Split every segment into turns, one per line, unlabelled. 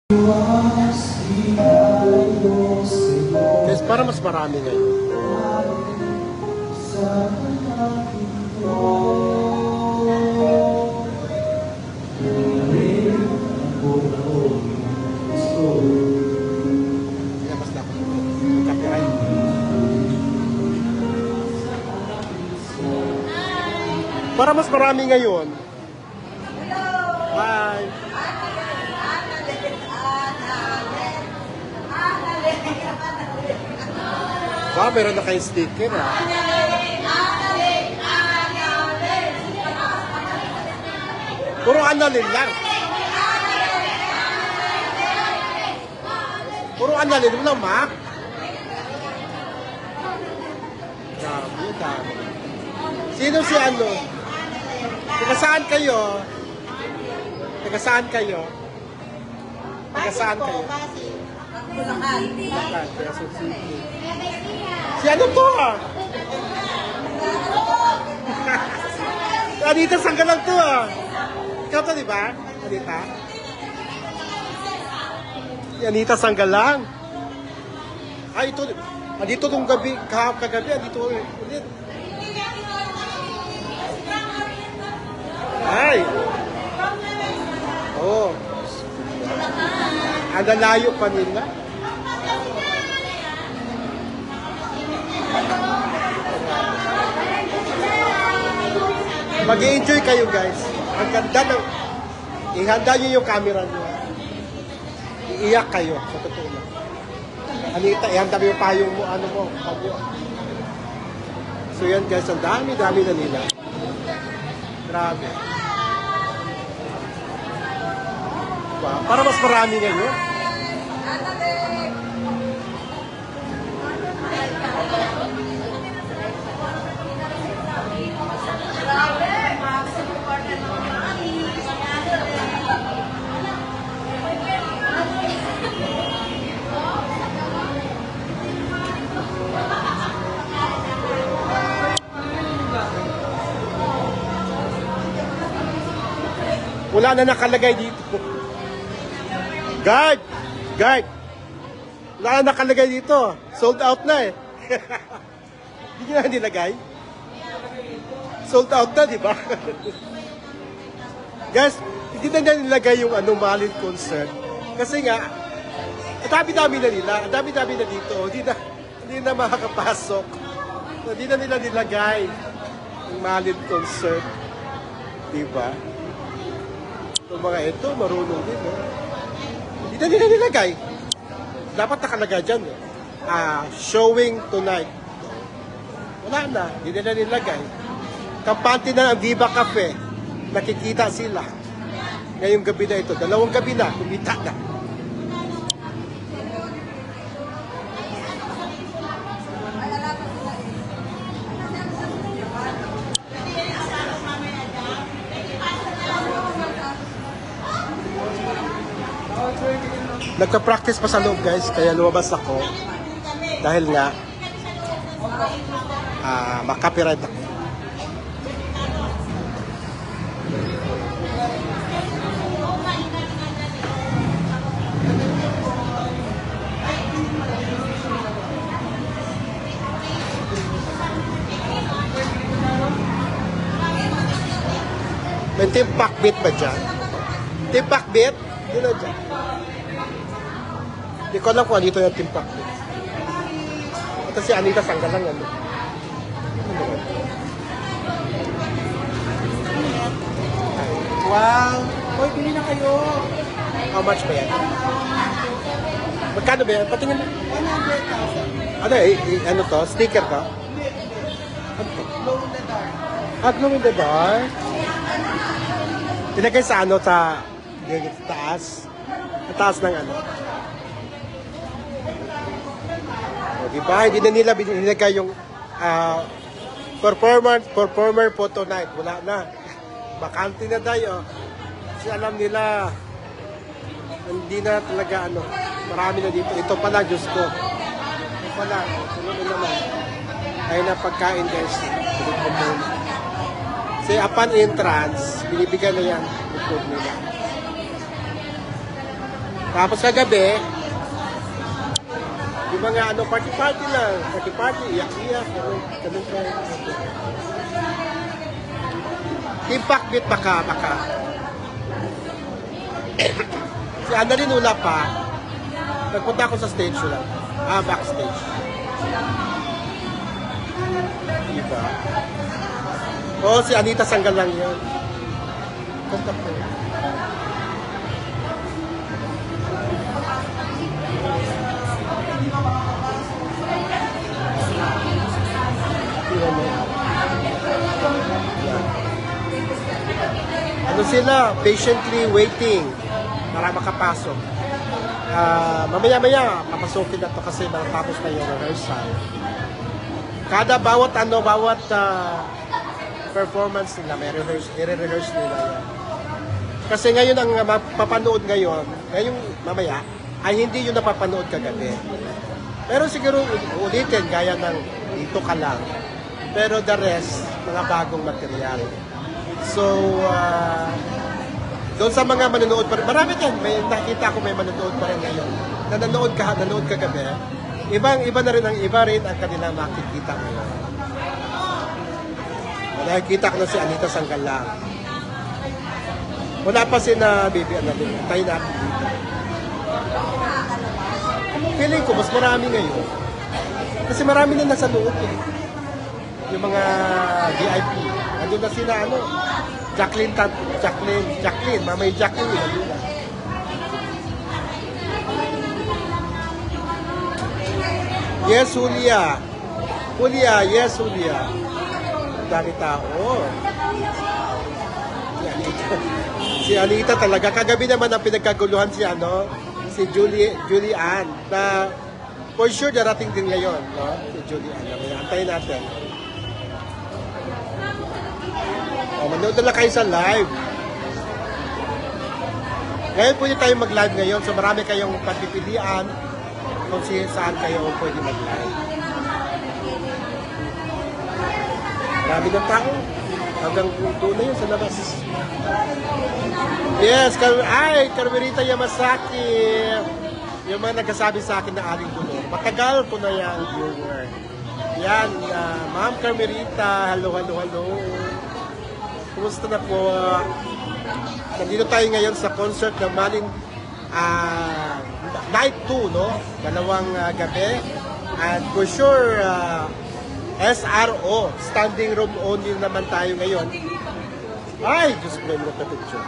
Guys, para mas marami ngayon. Para mas marami ngayon. Bye. Wow, meron na kayong sticker ah. Puro analin lang. Puro analin mo lang, Mac. Dami, dami. Sino si ano? Taga saan kayo? Taga saan kayo? Taga saan kayo? Bulacan. Quezon City. Si ano to? Anita Sanggalang to ah. Ikaw to, di ba? Anita? Si Anita Sanggalang. Ay, ito. Andito tong gabi, kagabi, andito ulit. Ay. Oh. Ang layo pa nila. Mag-i-enjoy kayo guys. Ang ganda ng... Ihanda nyo yung camera nyo. Iiyak kayo. Sa totoo lang. Anita, ihanda mo yung payong mo. Ano mo? Panyo. So yan guys. Ang dami-dami na nila. Grabe. Diba? Para mas marami ngayon. Wala na nakalagay dito. Guard! Guard! Wala na nakalagay dito. Sold out na eh. Hindi nyo na nilagay? Sold out na, di ba? Guys, hindi na nilagay yung Malin concert. Kasi nga, ang dami-dami na nila. Ang dami-dami na dito. Hindi na makakapasok. Hindi na nila nilagay yung Malin concert. Di ba? Itong mga ito, marunong din. Hindi na nila nilagay. Dapat nakalagay dyan. Showing tonight. Wala na. Hindi nila nilagay. Kampante na ang Viva Cafe. Nakikita sila. Ngayong gabi na ito. 2 gabi na. Kumita na. Nagka-practice pa sa loob guys, kaya lumabas ako dahil nga makapiright ako. May timpak beat ba dyan? Timpak beat? Hindi na dyan. Hindi ko alam kung dito yung timpak beat. Ito si Anita Sanggalang. Wow! Hoy, pili na kayo! How much ba yan? Magkano ba yan? Patingin mo. 100,000. Ano ano to? Sticker to? Ano to? Glow in the dark. Glow in the dark? Ilagay sa ano, sa taas. Sa taas ng ano. O, diba? Hindi na nila binilagay yung performer photo night. Wala na. Bakante na tayo. Kasi alam nila, hindi na talaga ano, marami na dito. Ito pala, Diyos ko. Ito pala, ano naman. Ay na pagkain guys. Kasi upon entrance, binibigyan na yan. Food nila. Tapos kagabi, yung mga ano, party-party lang. Party-party, iyak-iyak. Ganun ka. Impact bit baka. Si Annalyn wala pa. Nagpunta ako sa stage lang. Backstage. Diba? Oo, si Anita Sanggal lang yun. Punta po. Ano sila? Patiently waiting para makapasok. Mamaya-maya, papasukin na to kasi natapos na yung rehearsal. Kada bawat performance nila, may i-rehearse nila yan. Kasi ngayon ang mapapanood ngayong mamaya, ay hindi yung napapanood kagabi. Pero siguro ulitin, gaya ng dito ka lang. Pero the rest, mga bagong material. So, doon sa mga manonood pa rin, marami din, may nakita ko may manonood pa rin ngayon. Nanonood kagabi. Iba na rin ang kanilang makikita ngayon. Nakikita ko na si Anita Sanggal lang. Wala pa si na baby Annalyn. Tayo natin dito. Feeling ko, mas marami ngayon. Kasi marami na nasa loob eh. Yung mga VIP. Andun na sila, Jacqueline. Mamay Jacqueline. Andun na. Yes, Julia. Yes, Julia. Dami tao. Si Anita talaga. Kagabi naman ang pinagkaguluhan si Julie Ann. Na for sure darating din ngayon, no? Si Julie Ann. Antayin natin. Manood na lang kayo sa live. Ngayon pwede tayo mag-live ngayon. So marami kayong pagpipilian kung saan kayo pwede mag-live. Marami ng tao. Hanggang doon na yun sa labas. Yes, Carmelita Yamasaki. Yung mga nagsasabi sa akin na aling bulong. Matagal ko na yung viewer. Yan, Ma'am Carmelita. Hello. Kumusta na po? Nandito tayo ngayon sa concert ng Malin Night 2, no? Dalawang gabi. And for sure, SRO, standing room only naman tayo ngayon. Ay, Diyos ko, may mga picture.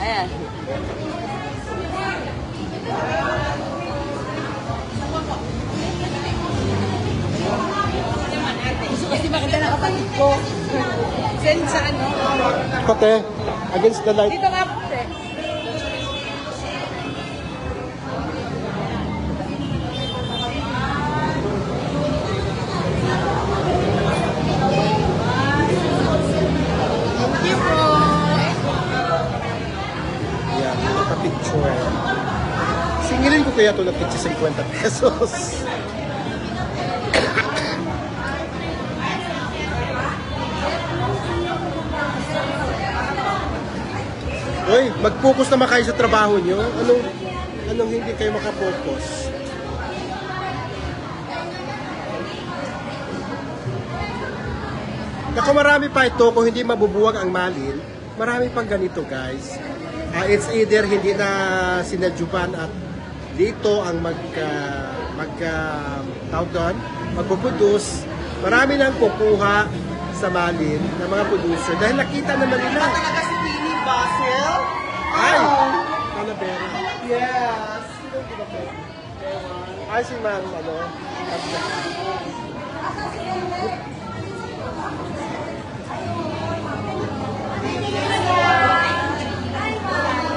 Ayan. Gusto kasi makita ng kapatid ko. Send sa ano?
Kote, against the light.
Dito nga po, te. Thank you po.
Yan, nakapicture. Singilin ko kaya ito ng 50 pesos. Uy, mag-focus naman kayo sa trabaho nyo. Anong hindi kayo makapokus? Naku, marami pa ito. Kung hindi mabubuwag ang Malin, marami pang ganito, guys. It's either hindi na sinadyuban at dito ang magpo-produce. Marami nang kukuha sa Malin ng mga producer dahil nakita naman nila.
Basil?
Ay! Talavera.
Yes.
Ay, si Ma'am,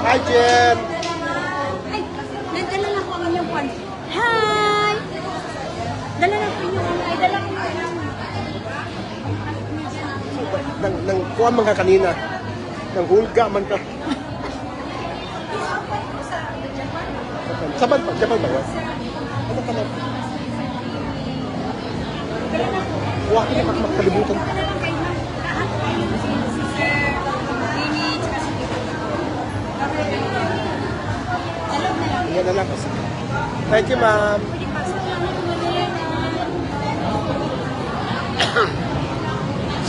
Hi, Jen!
Ay, nagdala na ko ang inyong pan. Hi! Dala na ko inyong ay dala ko
Nang kuha man ka kanina. Nang hulga man ka. Japan ba yun? Ano ka lang? Huwag ka na makalimutan. Yan na lang kasi. Thank you, ma'am.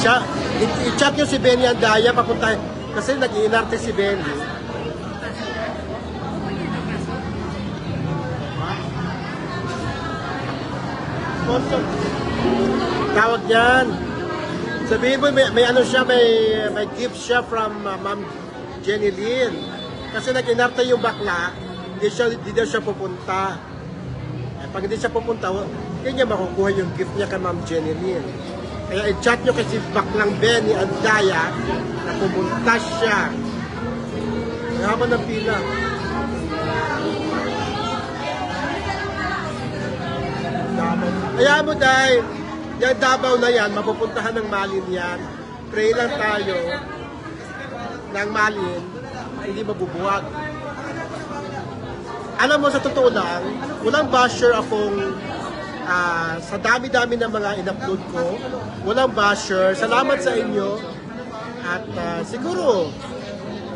Siya, i-chat nyo si Benny Andaya, papunta. Kasi nag-iinarte si Benny. Sponsor. Tawag yan. Sabihin mo, may ano siya, may gift siya from Ma'am Jenny Lynn. Kasi nag-inarte yung bakla, hindi daw siya pupunta. Eh, pag hindi siya pupunta, hindi niya makukuha yung gift niya kay Ma'am Jenny Lynn. Kaya i-chat nyo kasi baklang Benny Andaya na pumunta siya. Haba ng pila. Kaya mo dahil, yung Davao na yan, mapupuntahan ng Malin yan. Pray lang tayo ng Malin, hindi mabubuwag. Alam mo, sa totoo lang, walang basher akong sa dami-dami ng mga in-upload ko. Walang basher. Salamat sa inyo. At siguro,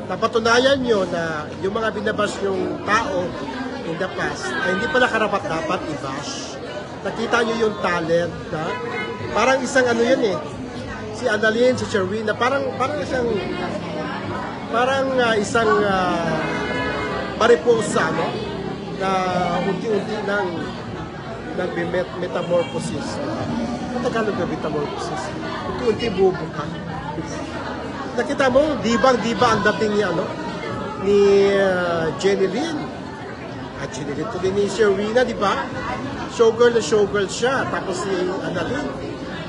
napatunayan nyo na yung mga binabash yung tao in the past ay hindi pala karapat-dapat i-bash. Nakita nyo yung talent na parang isang ano yan eh. Si Annalyn, si Sherwin, na parang isang mariposa, no? Na unti-unti nang nag-metamorphosis. Ang Tagalog na metamorphosis. Unti-unti bubuka. Nakita mo, dibang-diba ang dating ni, ni Jenny Lynn. At Jenny Lynn to din ni Sherwina, di ba? Showgirl na showgirl siya. Tapos si Annalyn,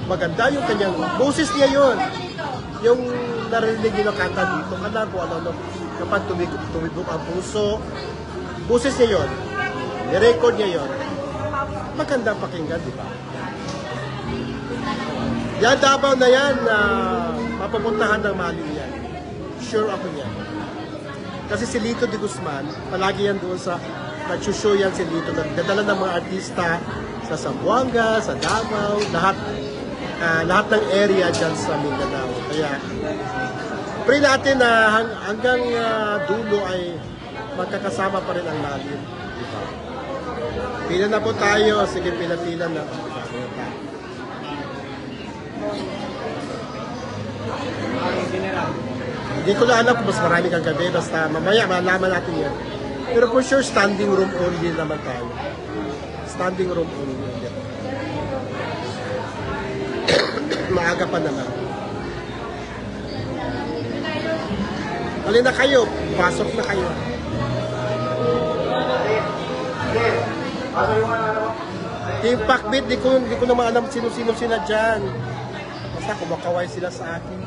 maganda yung kanyang boses niya yun. Yung narinig niyo na kanta dito, kala ko kapag tumibok ang puso, boses niya yun. I-record niya yun. Magandang pakinggan, di ba? Yan, Davao na yan, mapupuntahan ng Malin yan. Sure ako yan. Kasi si Lito de Guzman, palagi yan doon sa, nagsushow yan si Lito, nagdadala ng mga artista sa Zamboanga, sa Davao, lahat ng area dyan sa Mindanao. Kaya, pray natin na hanggang dulo ay magkakasama pa rin ang Malin. Diba? Pila na po tayo. Sige, pila-pila na. Hindi ko na alam kung mas marami kang gabi. Basta mamaya, malaman natin yan. Pero for sure, standing room only naman tayo. Standing room only. Maaga pa naman. Halina kayo. Pasok na kayo. Team Pakbit, di ko naman alam sino-sino sila dyan. Basta kumakaway sila sa akin.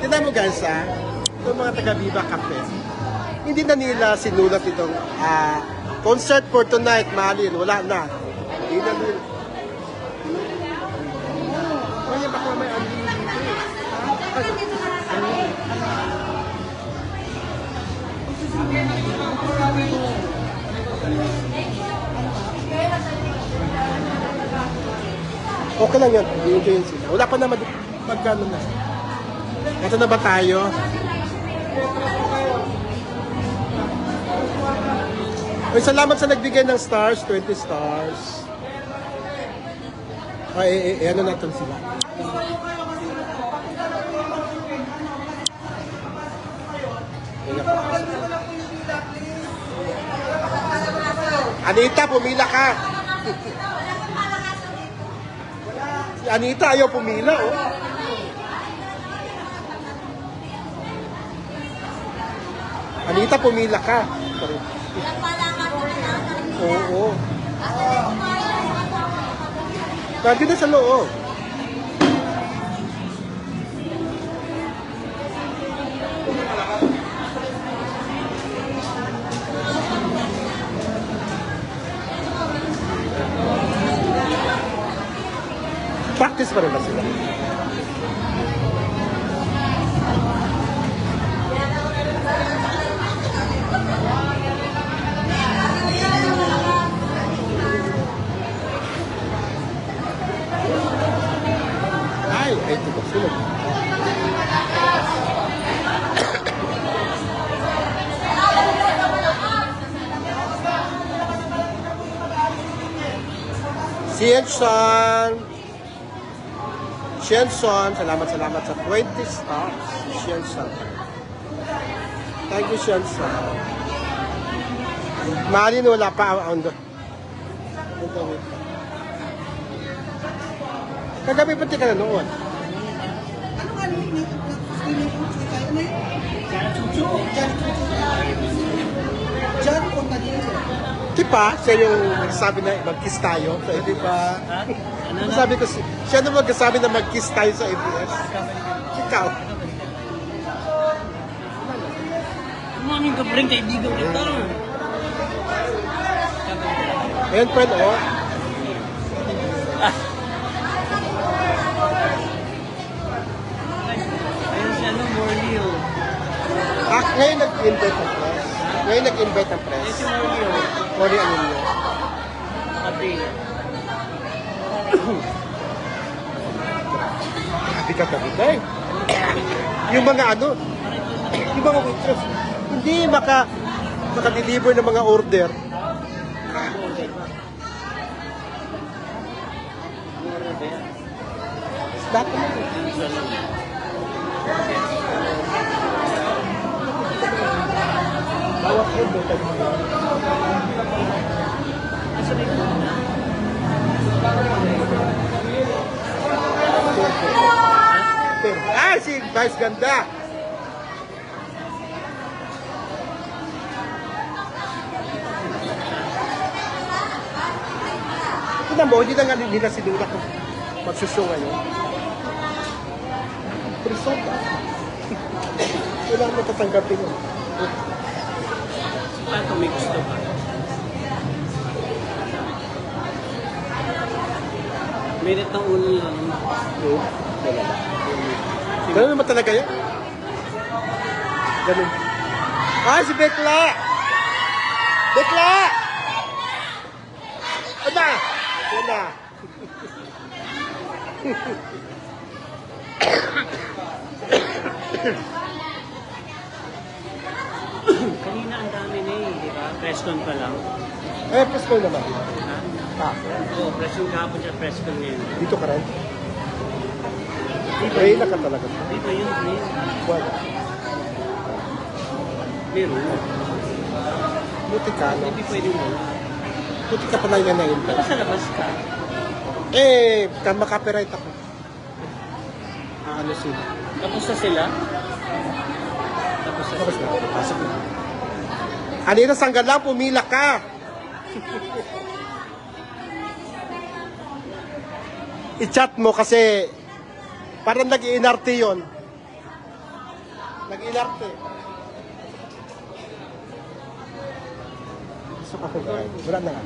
Tignan mo guys itong mga taga-Viva Cafe. Hindi na nila sinulat itong concert for tonight, Malin. Wala na. Hindi na nila. Kaya baka may andin dito. Okay lang yan. I-enjoy yun sila. Wala pa naman magkano na. Ito na ba tayo? Ay, salamat sa nagbigay ng stars. 20 stars. Ay, ano natin sila. Anita, pumila ka. Si Anita ayaw pumila, oh. Anita, pumila ka. Sorry. Oo. Lagi na sa loob. Practice pa rin ba sila? Ay, ito ba sila? Shenson. Shenson, salamat sa 20 stars. Shenson. Thank you, Shenson. Malin, wala pa on the. Kagabi pati ka na noon.
John Contadino.
Di ba? Siya yung nagsabi na mag-kiss tayo sa ABS. Di ba? Sabi ko, siya na magsasabi na mag-kiss tayo sa ABS. Ikaw.
Morning ka bring kaibigan kita.
Ayan, friend, oh.
Ayun si ano, Morley oh.
Ngayon nag-invite ang press. Ngayon nag-invite ang press.
Ayun si Morley oh.
Sorry, ano nyo?
Sabi.
Sabi ka eh. Yung mga ano, yung mga waitress, hindi maka-deliver ng mga order. Dati mo. Bawat head mo tayo. Ah, si Vice ganda. Tignan mo, hindi na nga nila sinula kung magsusyo ngayon. Prisot ah. Kailangan mo tatanggapin yun.
Paano may gusto ka? Minute ng ulo lang.
Oo. Ganun naman talaga yan. Ganun. Ah, si Bekla! Bekla! Aba! Wala.
Kanina ang dami na eh, di ba? Presscon pa lang.
Eh, press ko naman.
Ha?
Ah,
Oo, presscon kahapon siya, presscon ngayon.
dito ka rin. Pray na ka talaga.
Di ba yun, please?
Wala.
Meron.
Buti ka, no?
Hindi pwedeng wala.
Buti ka pala yan na yun.
Baka sa labas ka.
Eh, maka-copyright ako. Ano sila?
Tapos na sila? Tapos na
Tapos
sila.
na, pasok na. Anina, sanggal lang, pumila ka. I-chat mo kasi parang nag-iinarte yun. Nag-iinarte. Gusto ko kung wala na nga.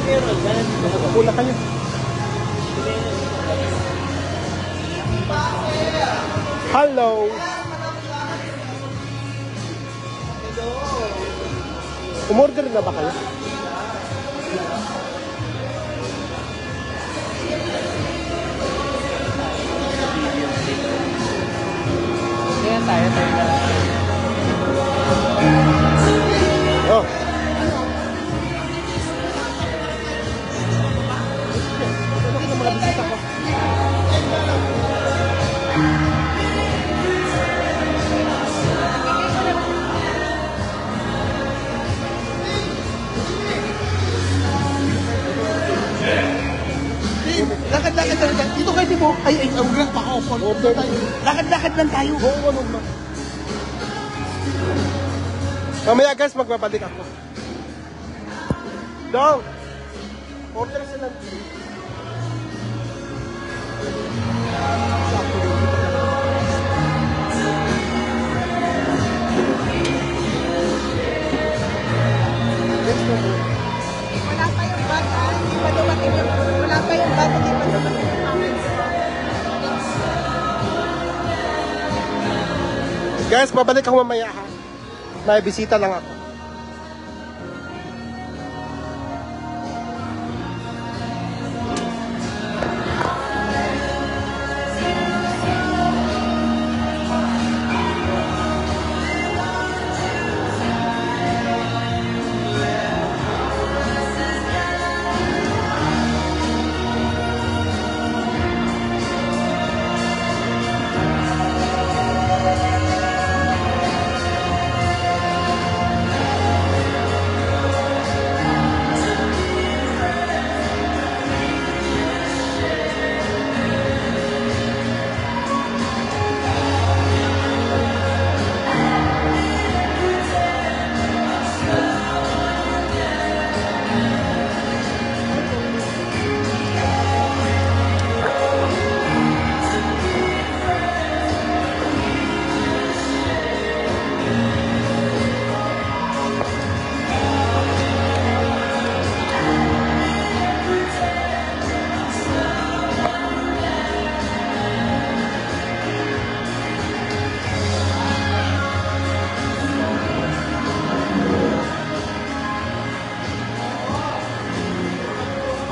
Pero, ganun dito.
Pula kayo. Hello. Umorder na ba kayo?
Kaya tayo na lang.
Oh. Mga bisita ko.
Lakad-lakad na lang. Dito kayo, di mo. Ay, ang grand pa ako.
Order tayo.
Lakad-lakad lang tayo.
Oo, ano ba? Mamaya guys, magbabalik ako. Dong! Order sila.
Wala pa yung bata. Hindi pa dumating yung... Wala pa yung bata. Hindi pa dumating yung mami.
Guys, babalik ako mamaya ha. May bisita lang ako.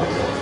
Yes.